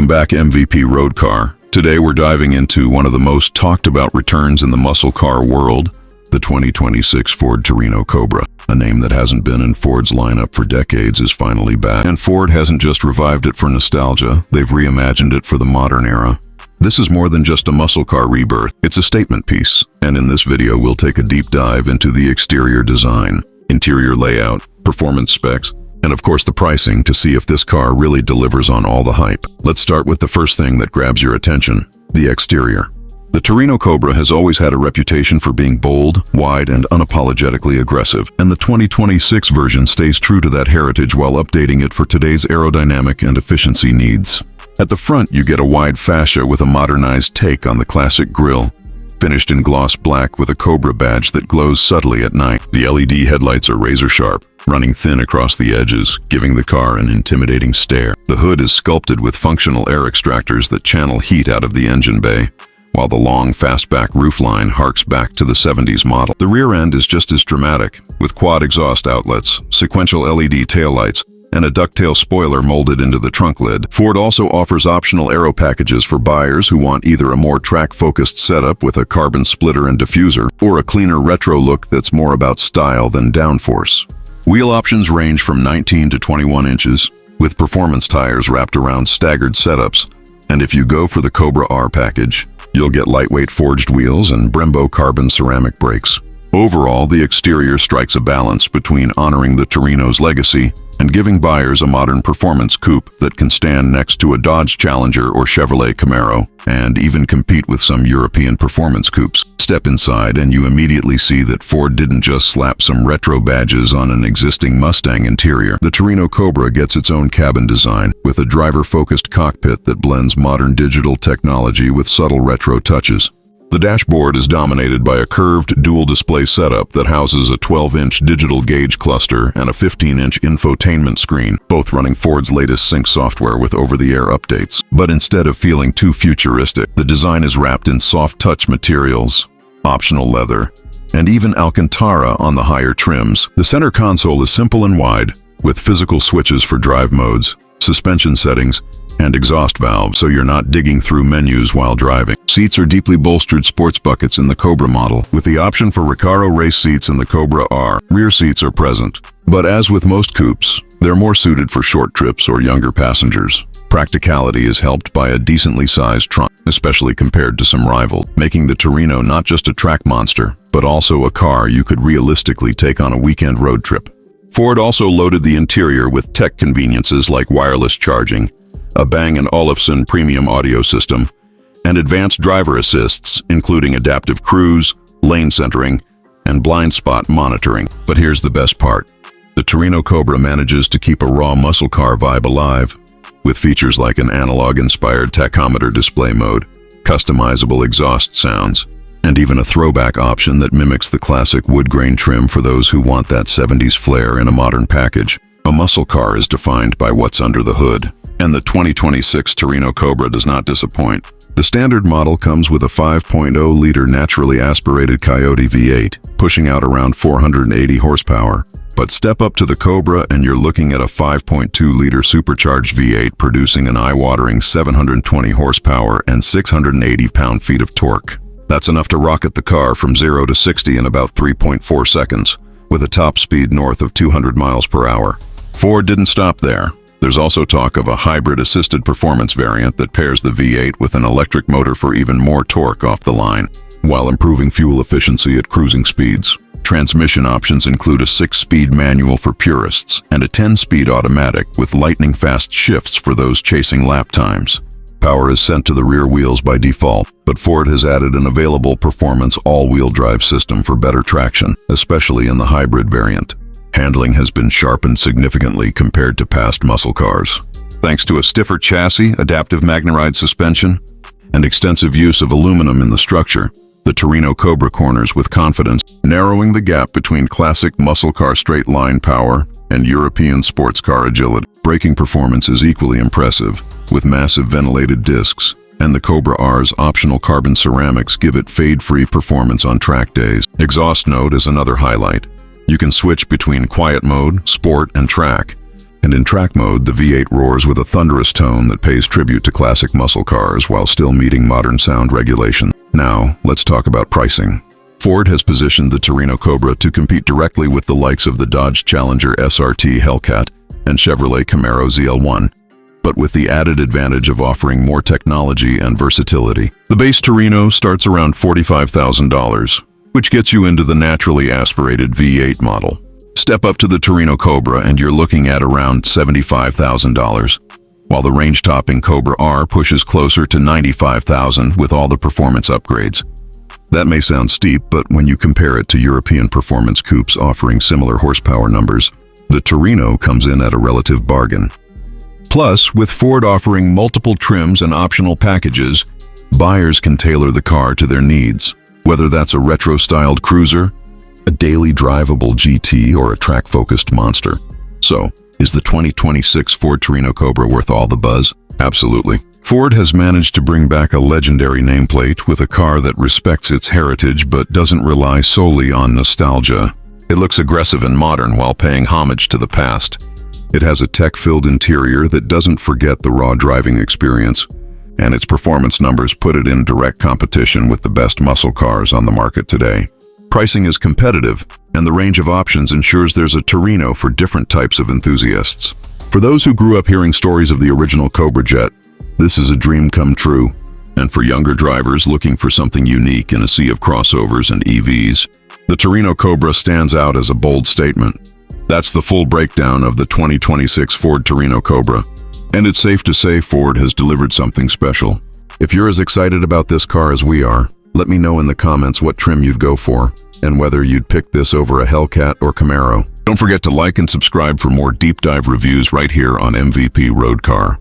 Welcome back, MVP Road Car. Today we're diving into one of the most talked about returns in the muscle car world, the 2026 Ford Torino Cobra. A name that hasn't been in Ford's lineup for decades is finally back. And Ford hasn't just revived it for nostalgia, they've reimagined it for the modern era. This is more than just a muscle car rebirth, it's a statement piece. And in this video we'll take a deep dive into the exterior design, interior layout, performance specs, and of course the pricing to see if this car really delivers on all the hype. Let's start with the first thing that grabs your attention, the exterior. The Torino Cobra has always had a reputation for being bold, wide, and unapologetically aggressive, and the 2026 version stays true to that heritage while updating it for today's aerodynamic and efficiency needs. At the front, you get a wide fascia with a modernized take on the classic grille, finished in gloss black with a Cobra badge that glows subtly at night. The LED headlights are razor sharp, running thin across the edges, giving the car an intimidating stare. The hood is sculpted with functional air extractors that channel heat out of the engine bay, while the long, fastback roofline harks back to the 70s model. The rear end is just as dramatic, with quad exhaust outlets, sequential LED taillights, and a ducktail spoiler molded into the trunk lid. Ford also offers optional aero packages for buyers who want either a more track-focused setup with a carbon splitter and diffuser, or a cleaner retro look that's more about style than downforce. Wheel options range from 19 to 21 inches, with performance tires wrapped around staggered setups, and if you go for the Cobra R package, you'll get lightweight forged wheels and Brembo carbon ceramic brakes. Overall, the exterior strikes a balance between honoring the Torino's legacy and giving buyers a modern performance coupe that can stand next to a Dodge Challenger or Chevrolet Camaro, and even compete with some European performance coupes. Step inside and you immediately see that Ford didn't just slap some retro badges on an existing Mustang interior. The Torino Cobra gets its own cabin design, with a driver-focused cockpit that blends modern digital technology with subtle retro touches. The dashboard is dominated by a curved dual-display setup that houses a 12-inch digital gauge cluster and a 15-inch infotainment screen, both running Ford's latest sync software with over-the-air updates. But instead of feeling too futuristic, the design is wrapped in soft-touch materials, optional leather, and even Alcantara on the higher trims. The center console is simple and wide, with physical switches for drive modes, suspension settings, and exhaust valves, so you're not digging through menus while driving. Seats are deeply bolstered sports buckets in the Cobra model, with the option for Recaro race seats in the Cobra R. Rear seats are present, but as with most coupes, they're more suited for short trips or younger passengers. Practicality is helped by a decently sized trunk, especially compared to some rivals, making the Torino not just a track monster, but also a car you could realistically take on a weekend road trip. Ford also loaded the interior with tech conveniences like wireless charging, a Bang & Olufsen premium audio system, and advanced driver assists, including adaptive cruise, lane centering, and blind spot monitoring. But here's the best part. The Torino Cobra manages to keep a raw muscle car vibe alive, with features like an analog-inspired tachometer display mode, customizable exhaust sounds, and even a throwback option that mimics the classic wood grain trim for those who want that 70s flair in a modern package. A muscle car is defined by what's under the hood, and the 2026 Torino Cobra does not disappoint. The standard model comes with a 5.0-liter naturally aspirated Coyote V8, pushing out around 480 horsepower. But step up to the Cobra and you're looking at a 5.2-liter supercharged V8 producing an eye-watering 720 horsepower and 680 pound-feet of torque. That's enough to rocket the car from 0 to 60 in about 3.4 seconds, with a top speed north of 200 miles per hour. Ford didn't stop there. There's also talk of a hybrid assisted performance variant that pairs the V8 with an electric motor for even more torque off the line, while improving fuel efficiency at cruising speeds. Transmission options include a 6-speed manual for purists and a 10-speed automatic with lightning-fast shifts for those chasing lap times. Power is sent to the rear wheels by default, but Ford has added an available performance all-wheel drive system for better traction, especially in the hybrid variant. Handling has been sharpened significantly compared to past muscle cars, thanks to a stiffer chassis, adaptive MagneRide suspension, and extensive use of aluminum in the structure. The Torino Cobra corners with confidence, narrowing the gap between classic muscle car straight-line power and European sports car agility. Braking performance is equally impressive, with massive ventilated discs, and the Cobra R's optional carbon ceramics give it fade-free performance on track days. Exhaust note is another highlight. You can switch between quiet mode, sport, and track, And in track mode, the V8 roars with a thunderous tone that pays tribute to classic muscle cars while still meeting modern sound regulation. Now, let's talk about pricing. Ford has positioned the Torino Cobra to compete directly with the likes of the Dodge Challenger SRT Hellcat and Chevrolet Camaro ZL1, but with the added advantage of offering more technology and versatility. The base Torino starts around $45,000, which gets you into the naturally aspirated V8 model. Step up to the Torino Cobra and you're looking at around $75,000, while the range-topping Cobra R pushes closer to $95,000 with all the performance upgrades. That may sound steep, but when you compare it to European performance coupes offering similar horsepower numbers, the Torino comes in at a relative bargain. Plus, with Ford offering multiple trims and optional packages, buyers can tailor the car to their needs, whether that's a retro-styled cruiser, a daily drivable GT, or a track-focused monster. So, is the 2026 Ford Torino Cobra worth all the buzz? Absolutely. Ford has managed to bring back a legendary nameplate with a car that respects its heritage but doesn't rely solely on nostalgia. It looks aggressive and modern while paying homage to the past. It has a tech-filled interior that doesn't forget the raw driving experience, and its performance numbers put it in direct competition with the best muscle cars on the market today. Pricing is competitive, and the range of options ensures there's a Torino for different types of enthusiasts. For those who grew up hearing stories of the original Cobra Jet, this is a dream come true. And for younger drivers looking for something unique in a sea of crossovers and EVs, the Torino Cobra stands out as a bold statement. That's the full breakdown of the 2026 Ford Torino Cobra. And it's safe to say Ford has delivered something special. If you're as excited about this car as we are, let me know in the comments what trim you'd go for, and whether you'd pick this over a Hellcat or Camaro. Don't forget to like and subscribe for more deep dive reviews right here on MVP Road Car.